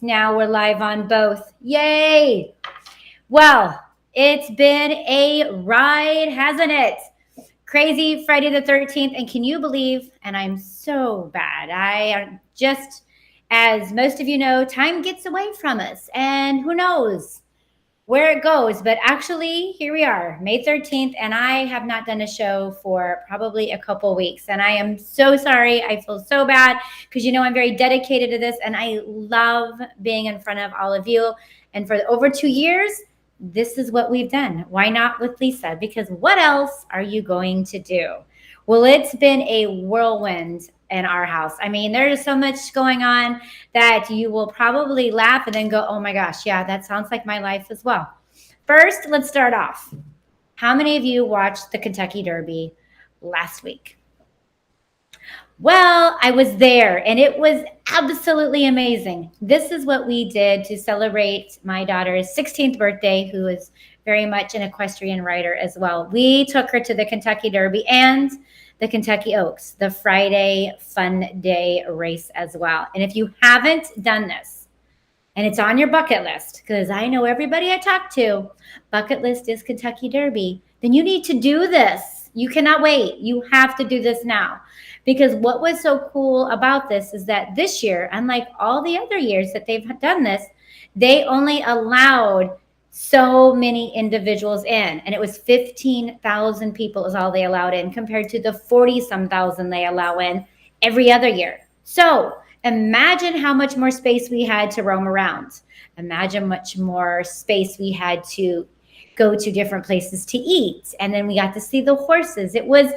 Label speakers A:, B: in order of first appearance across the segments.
A: Now we're live on both. Yay! Well, it's been a ride, hasn't it? Crazy Friday the 13th. And can you believe? And I'm so bad. I am just, as most of you know, time gets away from us. And who knows where it goes. But actually, here we are, May 13th, and I have not done a show for probably a couple weeks. And I am so sorry. I feel so bad because I'm very dedicated to this and I love being in front of all of you. And for over 2 years, this is what we've done. Why not with Lisa? Because what else are you going to do? Well, it's been a whirlwind in our house. I mean, there's so much going on that you will probably laugh and then go, oh my gosh, yeah, that sounds like my life as well. First, let's start off. How many of you watched the Kentucky Derby last week? Well, I was there and it was absolutely amazing. This is what we did to celebrate my daughter's 16th birthday, who is very much an equestrian rider as well. We took her to the Kentucky Derby and the Kentucky Oaks, the Friday Fun Day race as well. And if you haven't done this, and it's on your bucket list, because I know everybody I talk to, bucket list is Kentucky Derby, then you need to do this. You cannot wait. You have to do this now. Because what was so cool about this is that this year, unlike all the other years that they've done this, they only allowed so many individuals in, and it was 15,000 people is all they allowed in compared to the 40-some thousand they allow in every other year. So imagine how much more space we had to roam around. Imagine much more space we had to go to different places to eat. And then we got to see the horses. It was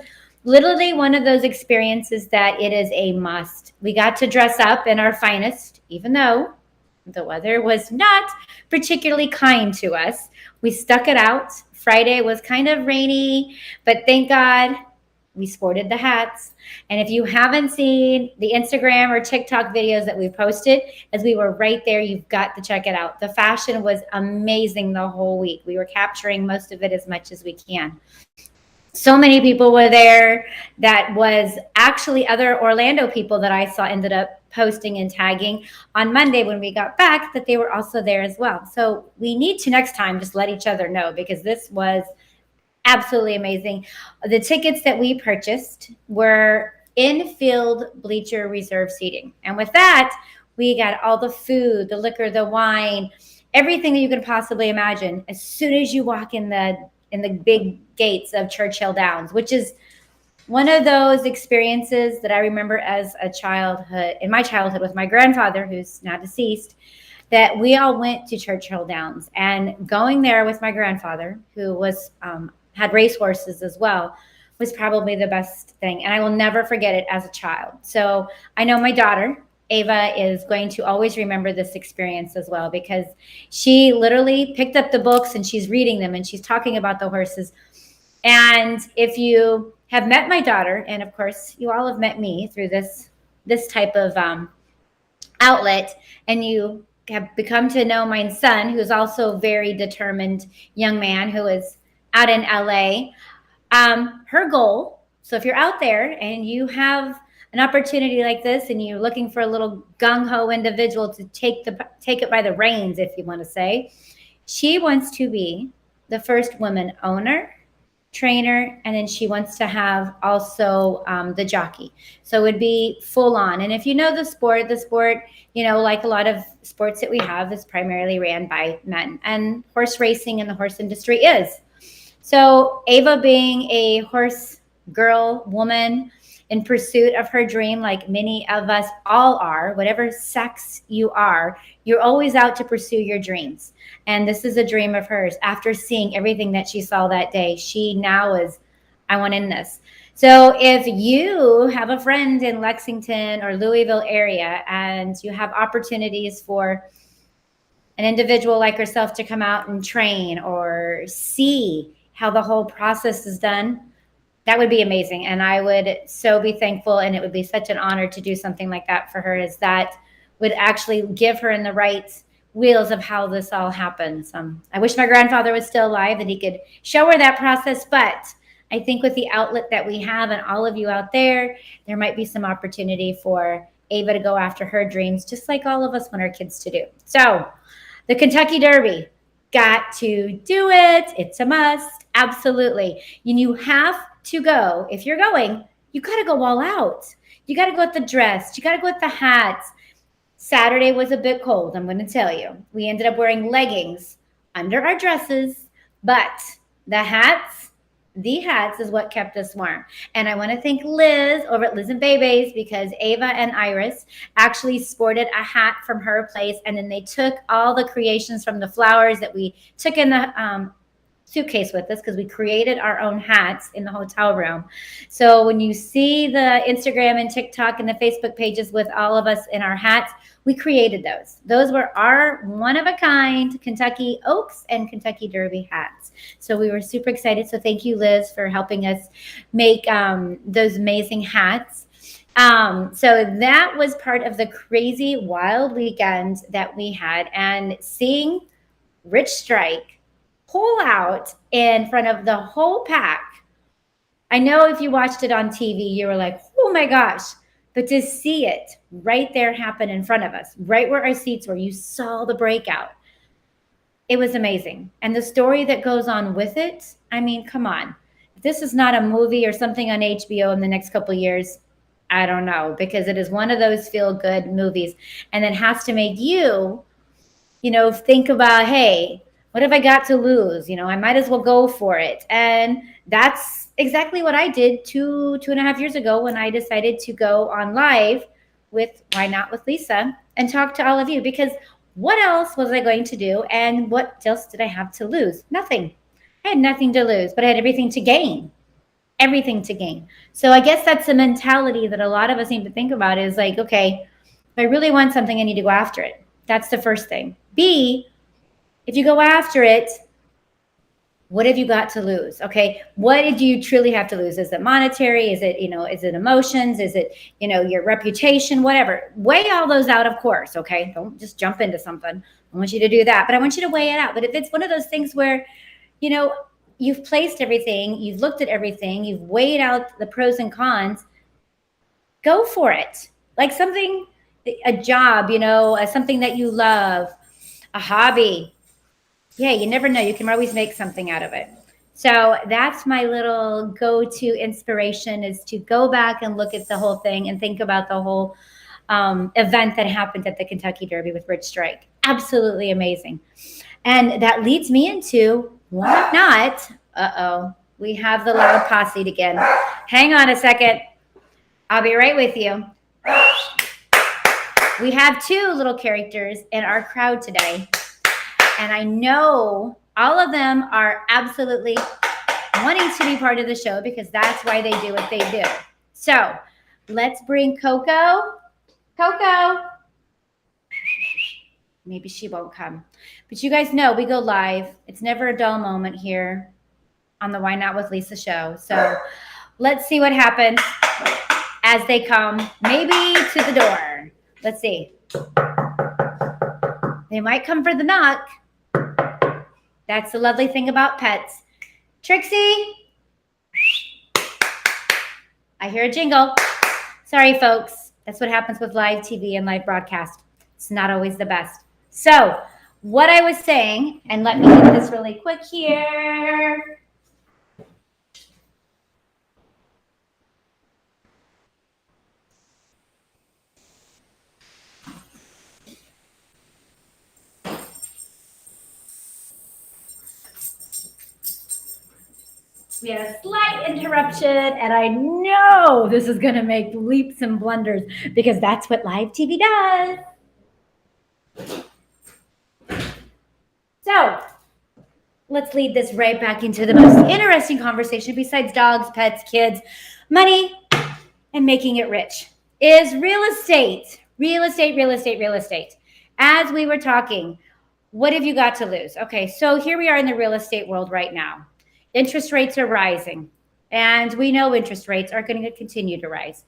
A: literally one of those experiences that it is a must. We got to dress up in our finest, even though the weather was not particularly kind to us. We stuck it out. Friday was kind of rainy, but thank God we sported the hats. And if you haven't seen the Instagram or TikTok videos that we posted, as we were right there, you've got to check it out. The fashion was amazing the whole week. We were capturing most of it as much as we can. So many people were there. That was actually other Orlando people that I saw ended up posting and tagging on Monday when we got back that they were also there as well. So we need to next time just let each other know, because this was absolutely amazing. The tickets that we purchased were in-field bleacher reserve seating. And with that, we got all the food, the liquor, the wine, everything that you could possibly imagine as soon as you walk in the big gates of Churchill Downs, which is one of those experiences that I remember as a childhood, in my childhood with my grandfather, who's now deceased, that we all went to Churchill Downs. And going there with my grandfather, who was had racehorses as well, was probably the best thing. And I will never forget it as a child. So I know my daughter, Ava, is going to always remember this experience as well, because she literally picked up the books and she's reading them and she's talking about the horses. And if you have met my daughter, and of course you all have met me through this type of outlet, and you have become to know my son, who's also a very determined young man who is out in LA, her goal. So if you're out there and you have an opportunity like this and you're looking for a little gung-ho individual to take it by the reins, if you want to say, she wants to be the first woman owner, trainer, and then she wants to have also the jockey. So it would be full on. And if you know the sport, like a lot of sports that we have, is primarily ran by men, and horse racing and the horse industry is. So Ava, being a horse girl, woman in pursuit of her dream, like many of us all are, whatever sex you are, you're always out to pursue your dreams. And this is a dream of hers. After seeing everything that she saw that day, she now is, I want in this. So if you have a friend in Lexington or Louisville area and you have opportunities for an individual like herself to come out and train or see how the whole process is done, that would be amazing. And I would so be thankful, and it would be such an honor to do something like that for her, as that would actually give her in the right wheels of how this all happens. I wish my grandfather was still alive and he could show her that process, but I think with the outlet that we have and all of you out there, there might be some opportunity for Ava to go after her dreams, just like all of us want our kids to do. So the Kentucky Derby, got to do it. It's a must. Absolutely. You have to go. If you're going, you got to go all out. You got to go with the dress. You got to go with the hats. Saturday was a bit cold, I'm going to tell you. We ended up wearing leggings under our dresses, but the hats is what kept us warm. And I want to thank Liz over at Liz and Babies, because Ava and Iris actually sported a hat from her place, and then they took all the creations from the flowers that we took in the suitcase with us, because we created our own hats in the hotel room. So when you see the Instagram and TikTok and the Facebook pages with all of us in our hats, we created those. Those were our one-of-a-kind Kentucky Oaks and Kentucky Derby hats. So we were super excited. So thank you, Liz, for helping us make those amazing hats. So that was part of the crazy, wild weekend that we had. And seeing Rich Strike pull out in front of the whole pack. I know if you watched it on TV, you were like, oh my gosh. But to see it right there happen in front of us, right where our seats were, you saw the breakout. It was amazing. And the story that goes on with it, I mean, come on. If this is not a movie or something on HBO in the next couple of years, I don't know, because it is one of those feel-good movies. And it has to make you, think about, hey, what have I got to lose? I might as well go for it. And that's exactly what I did two and a half years ago when I decided to go on live with Why Not with Lisa and talk to all of you, because what else was I going to do? And what else did I have to lose? Nothing. I had nothing to lose, but I had everything to gain. Everything to gain. So I guess that's the mentality that a lot of us need to think about, is like, okay, if I really want something, I need to go after it. That's the first thing. B, if you go after it, what have you got to lose? Okay. What did you truly have to lose? Is it monetary? Is it, is it emotions? Is it, your reputation, whatever? Weigh all those out, of course. Okay. Don't just jump into something. I want you to do that, but I want you to weigh it out. But if it's one of those things where, you've placed everything, you've looked at everything, you've weighed out the pros and cons, go for it. Like something, a job, something that you love, a hobby. Yeah, you never know. You can always make something out of it. So that's my little go-to inspiration, is to go back and look at the whole thing and think about the whole event that happened at the Kentucky Derby with Rich Strike. Absolutely amazing. And that leads me into, why not? We have the loud posse again. Hang on a second. I'll be right with you. We have two little characters in our crowd today. And I know all of them are absolutely wanting to be part of the show, because that's why they do what they do. So let's bring Coco. Coco. Maybe she won't come. But you guys know we go live. It's never a dull moment here on the Why Not with Lisa show. So let's see what happens as they come, maybe to the door. Let's see. They might come for the knock. That's the lovely thing about pets. Trixie. I hear a jingle. Sorry, folks. That's what happens with live TV and live broadcast. It's not always the best. So what I was saying, and let me do this really quick here. We had a slight interruption, and I know this is going to make leaps and blunders, because that's what live TV does. So let's lead this right back into the most interesting conversation besides dogs, pets, kids, money, and making it rich, is real estate. Real estate, real estate, real estate. As we were talking, what have you got to lose? Okay, so here we are in the real estate world right now. Interest rates are rising, and we know interest rates are going to continue to rise.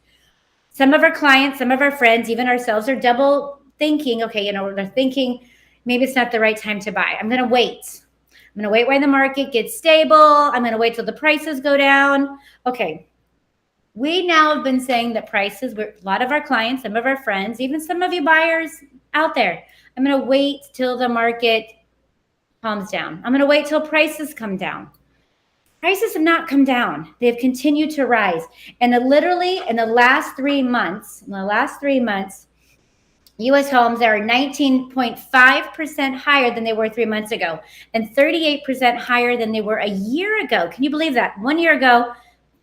A: Some of our clients, some of our friends, even ourselves, are double thinking, okay, they're thinking maybe it's not the right time to buy. I'm going to wait. I'm going to wait while the market gets stable. I'm going to wait till the prices go down. Okay, We now have been saying that prices, a lot of our clients, some of our friends, even some of you buyers out there, I'm going to wait till the market calms down. I'm going to wait till prices come down. Prices have not come down. They've continued to rise. And literally in the last 3 months, U.S. homes are 19.5% higher than they were 3 months ago and 38% higher than they were a year ago. Can you believe that? 1 year ago,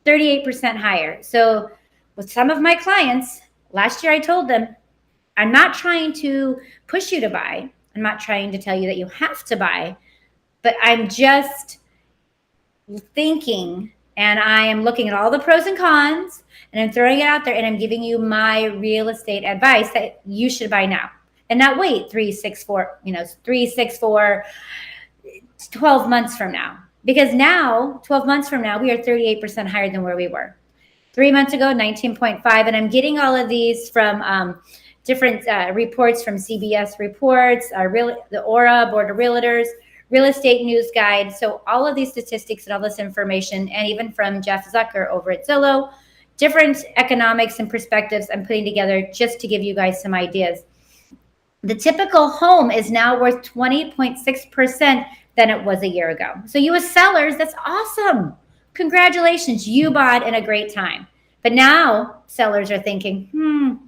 A: 38% higher. So with some of my clients, last year I told them, I'm not trying to push you to buy. I'm not trying to tell you that you have to buy, but I'm just thinking and I am looking at all the pros and cons and I'm throwing it out there and I'm giving you my real estate advice that you should buy now and not wait 12 months from now. Because now, 12 months from now, we are 38% higher than where we were. 3 months ago, 19.5. And I'm getting all of these from different reports from CBS Reports, the Aura, Board of Realtors, Real Estate News Guide. So all of these statistics and all this information, and even from Jeff Zucker over at Zillow, different economics and perspectives I'm putting together just to give you guys some ideas. The typical home is now worth 20.6% than it was a year ago. So you as sellers, that's awesome. Congratulations, you bought in a great time. But now sellers are thinking,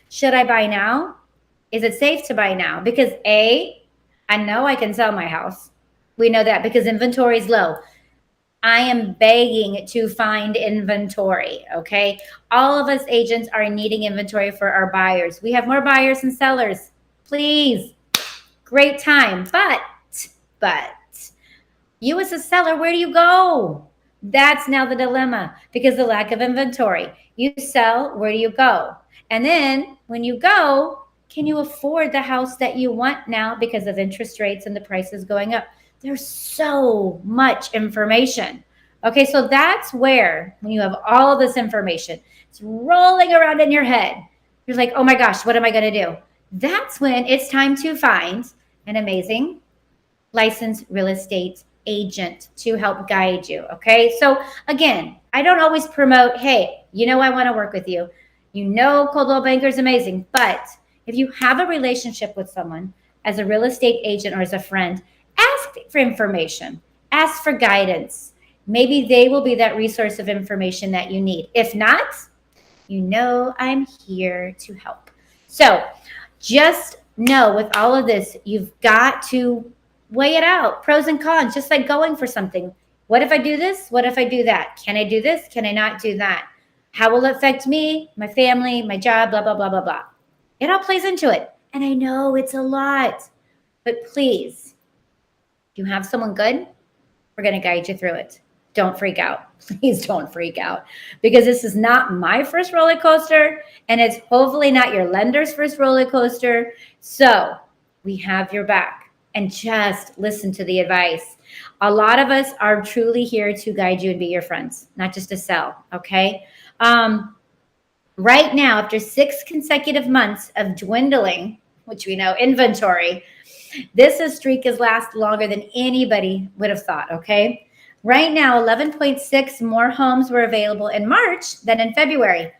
A: should I buy now? Is it safe to buy now? Because I know I can sell my house. We know that because inventory is low. I am begging to find inventory, okay? All of us agents are needing inventory for our buyers. We have more buyers than sellers. Please, great time. But you as a seller, where do you go? That's now the dilemma because the lack of inventory. You sell, where do you go? And then when you go, can you afford the house that you want now because of interest rates and the prices going up? There's so much information. Okay, so that's where, when you have all of this information, it's rolling around in your head. You're like, oh my gosh, what am I going to do? That's when it's time to find an amazing licensed real estate agent to help guide you. Okay, so again, I don't always promote, hey, I want to work with you. Coldwell Banker is amazing, but if you have a relationship with someone as a real estate agent or as a friend, ask for information, ask for guidance. Maybe they will be that resource of information that you need. If not, I'm here to help. So just know with all of this, you've got to weigh it out, pros and cons, just like going for something. What if I do this? What if I do that? Can I do this? Can I not do that? How will it affect me, my family, my job, blah, blah, blah, blah, blah. It all plays into it. And I know it's a lot, but please, if you have someone good, we're going to guide you through it. Don't freak out. Please don't freak out because this is not my first roller coaster and it's hopefully not your lender's first roller coaster. So we have your back and just listen to the advice. A lot of us are truly here to guide you and be your friends, not just to sell. Okay. Right now, after 6 consecutive months of dwindling, which we know inventory, this streak has lasted longer than anybody would have thought. Okay. Right now, 11.6 more homes were available in March than in February.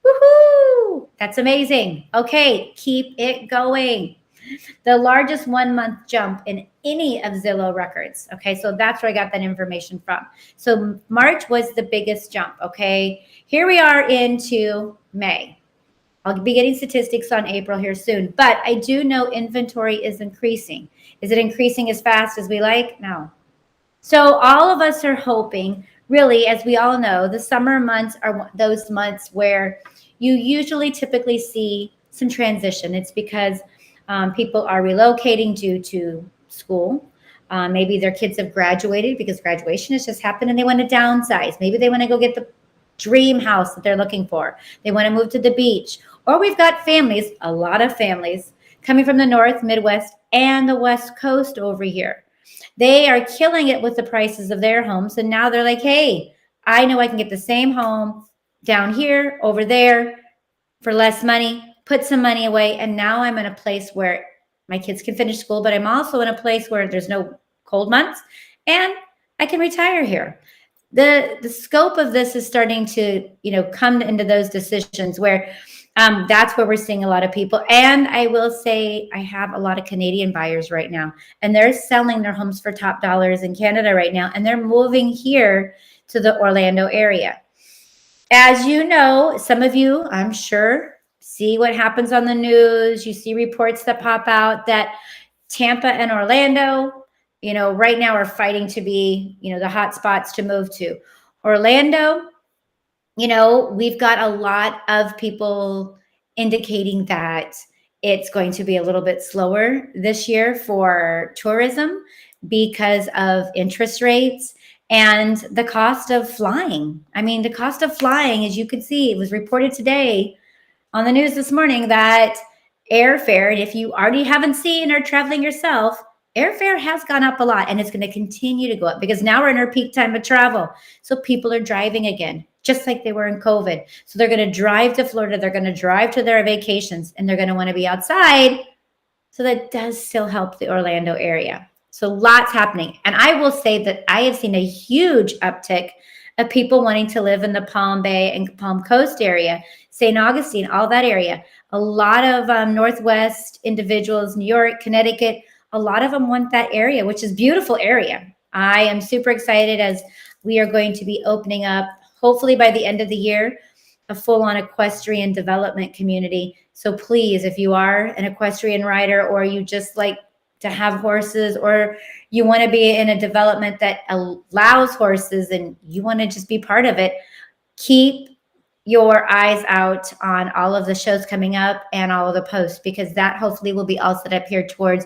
A: Woohoo! That's amazing. Okay, keep it going. The largest 1 month jump in any of Zillow records. Okay, so that's where I got that information from. So March was the biggest jump. Okay, here we are into May. I'll be getting statistics on April here soon, but I do know inventory is increasing. Is it increasing as fast as we like? No. So all of us are hoping, really, as we all know, the summer months are those months where you usually typically see some transition. It's because people are relocating due to school. Maybe their kids have graduated because graduation has just happened and they want to downsize. Maybe they want to go get the dream house that they're looking for. They want to move to the beach. Or we've got families, a lot of families, coming from the North, Midwest, and the West Coast over here. They are killing it with the prices of their homes. And now they're like, hey, I know I can get the same home down here, over there for less money, put some money away. And now I'm in a place where my kids can finish school, but I'm also in a place where there's no cold months and I can retire here. the scope of this is starting to, come into those decisions where that's where we're seeing a lot of people. And I will say I have a lot of Canadian buyers right now, and they're selling their homes for top dollars in Canada right now, and they're moving here to the Orlando area. As you know, some of you, I'm sure, see what happens on the news. You see reports that pop out that Tampa and Orlando, right now are fighting to be, the hot spots to move to. Orlando, we've got a lot of people indicating that it's going to be a little bit slower this year for tourism because of interest rates and the cost of flying. I mean, the cost of flying, as you could see, it was reported today on the news this morning that airfare, and if you already haven't seen or traveling yourself, airfare has gone up a lot, and it's going to continue to go up because now we're in our peak time of travel. So people are driving again, just like they were in COVID. So they're going to drive to Florida. They're going to drive to their vacations, and they're going to want to be outside. So that does still help the Orlando area. So lots happening. And I will say that I have seen a huge uptick of people wanting to live in the Palm Bay and Palm Coast area, St. Augustine, all that area. A lot of Northwest individuals, New York, Connecticut, a lot of them want that area, which is a beautiful area. I am super excited as we are going to be opening up, hopefully by the end of the year, a full-on equestrian development community. So please, if you are an equestrian rider, or you just like to have horses, or you want to be in a development that allows horses and you want to just be part of it, keep your eyes out on all of the shows coming up and all of the posts, because that hopefully will be all set up here towards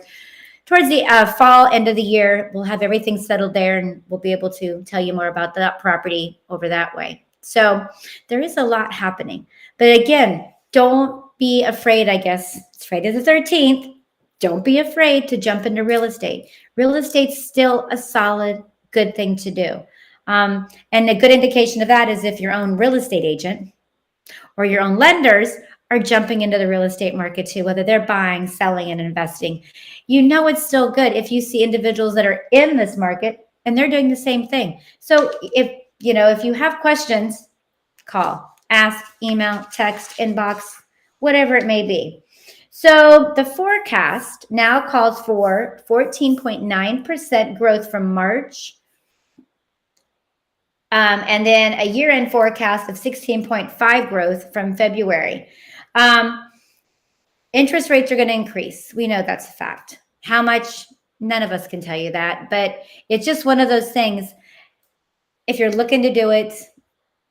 A: the fall, end of the year. We'll have everything settled there, and we'll be able to tell you more about that property over that way. So there is a lot happening. But again, don't be afraid, I guess. It's Friday the 13th. Don't be afraid to jump into real estate. Real estate's still a solid, good thing to do. And a good indication of that is if your own real estate agent or your own lenders are jumping into the real estate market too, whether they're buying, selling, and investing. It's still good if you see individuals that are in this market and they're doing the same thing. So if you have questions, call, ask, email, text, inbox, whatever it may be. So the forecast now calls for 14.9% growth from March, and then a year-end forecast of 16.5% growth from February. Interest rates are going to increase. We know that's a fact. How much? None of us can tell you that, but it's just one of those things. If you're looking to do it,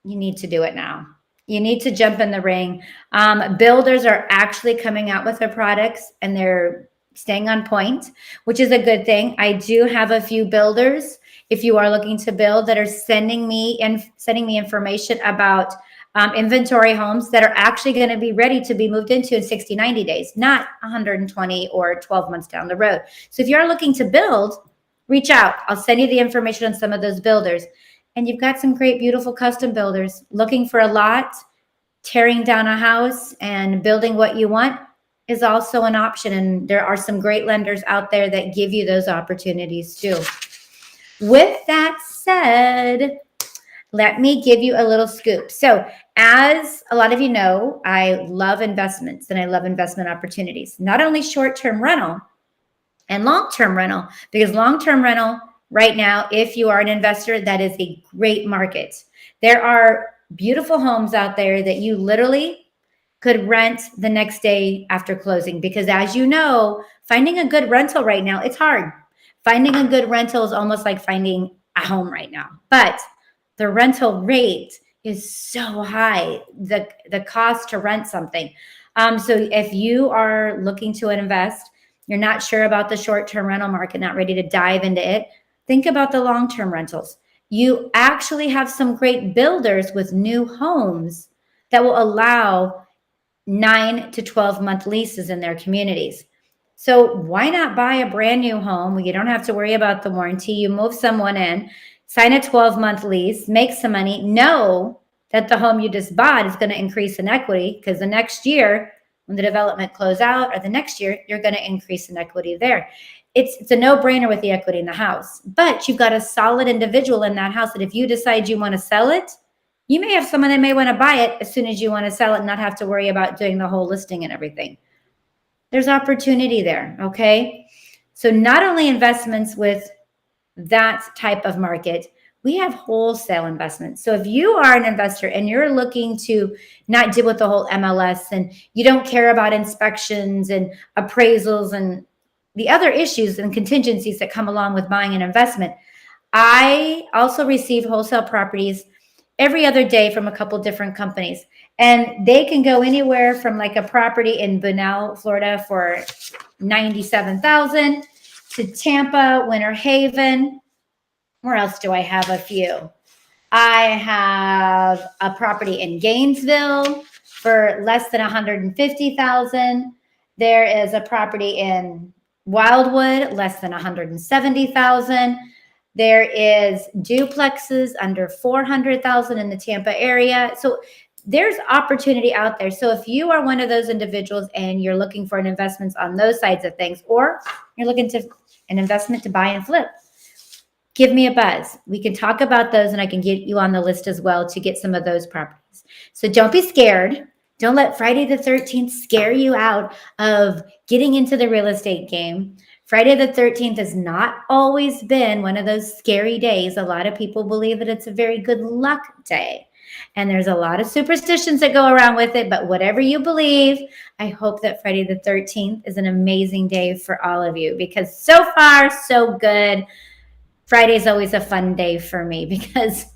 A: you need to do it now. You need to jump in the ring. Builders are actually coming out with their products, and they're staying on point, which is a good thing. I do have a few builders, if you are looking to build, that are sending me information about inventory homes that are actually going to be ready to be moved into in 60, 90 days, not 120 or 12 months down the road. So if you're looking to build, reach out. I'll send you the information on some of those builders. And you've got some great, beautiful custom builders looking for a lot. Tearing down a house and building what you want is also an option. And there are some great lenders out there that give you those opportunities too. With that said, let me give you a little scoop. So as a lot of you know, I love investments and I love investment opportunities, not only short-term rental and long-term rental, because long-term rental right now, if you are an investor, that is a great market. There are beautiful homes out there that you literally could rent the next day after closing, because as you know, finding a good rental right now, it's hard. Finding a good rental is almost like finding a home right now, but the rental rate is so high, the cost to rent something. So if you are looking to invest, you're not sure about the short-term rental market, not ready to dive into it, think about the long-term rentals. You actually have some great builders with new homes that will allow 9 to 12-month leases in their communities. So why not buy a brand new home where you don't have to worry about the warranty? You move someone in, sign a 12-month lease, make some money, know that the home you just bought is going to increase in equity, because the next year when the development close out or the next year, you're going to increase in equity there. It's a no-brainer with the equity in the house, but you've got a solid individual in that house that if you decide you want to sell it, you may have someone that may want to buy it as soon as you want to sell it and not have to worry about doing the whole listing and everything. There's opportunity there, okay? So not only investments with that type of market, we have wholesale investments. So if you are an investor and you're looking to not deal with the whole MLS and you don't care about inspections and appraisals and the other issues and contingencies that come along with buying an investment, I also receive wholesale properties every other day from a couple different companies. And they can go anywhere from like a property in Bunnell, Florida for $97,000 to Tampa, Winter Haven. Where else do I have a few? I have a property in Gainesville for less than $150,000. There is a property in Wildwood, less than $170,000. There is duplexes under $400,000 in the Tampa area. So there's opportunity out there. So if you are one of those individuals and you're looking for an investment on those sides of things, or you're looking to an investment to buy and flip, give me a buzz. We can talk about those and I can get you on the list as well to get some of those properties. So don't be scared. Don't let Friday the 13th scare you out of getting into the real estate game. Friday the 13th has not always been one of those scary days. A lot of people believe that it's a very good luck day. And there's a lot of superstitions that go around with it. But whatever you believe, I hope that Friday the 13th is an amazing day for all of you, because so far, so good. Friday's always a fun day for me because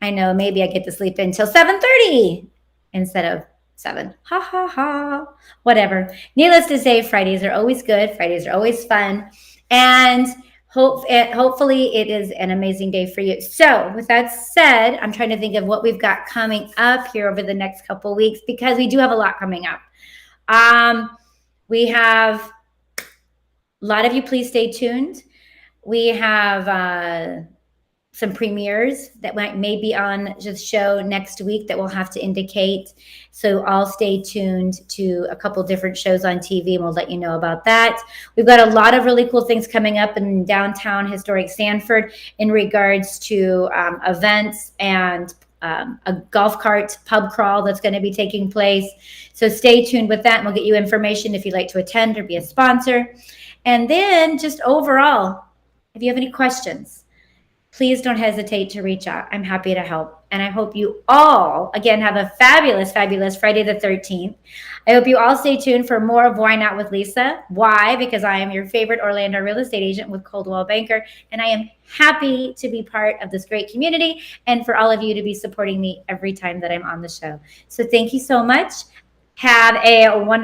A: I know maybe I get to sleep until 7:30 instead of 7. Ha, ha, ha. Whatever. Needless to say, Fridays are always good. Fridays are always fun. And hopefully it is an amazing day for you. So with that said, I'm trying to think of what we've got coming up here over the next couple of weeks, because we do have a lot coming up. We have a lot of you, please stay tuned. We have some premieres that may be on the show next week that we'll have to indicate. So I'll stay tuned to a couple different shows on TV and we'll let you know about that. We've got a lot of really cool things coming up in downtown historic Sanford in regards to events and a golf cart pub crawl that's going to be taking place. So stay tuned with that and we'll get you information if you'd like to attend or be a sponsor. And then just overall, if you have any questions, please don't hesitate to reach out. I'm happy to help. And I hope you all, again, have a fabulous, fabulous Friday the 13th. I hope you all stay tuned for more of Why Not with Lisa. Why? Because I am your favorite Orlando real estate agent with Coldwell Banker. And I am happy to be part of this great community and for all of you to be supporting me every time that I'm on the show. So thank you so much. Have a wonderful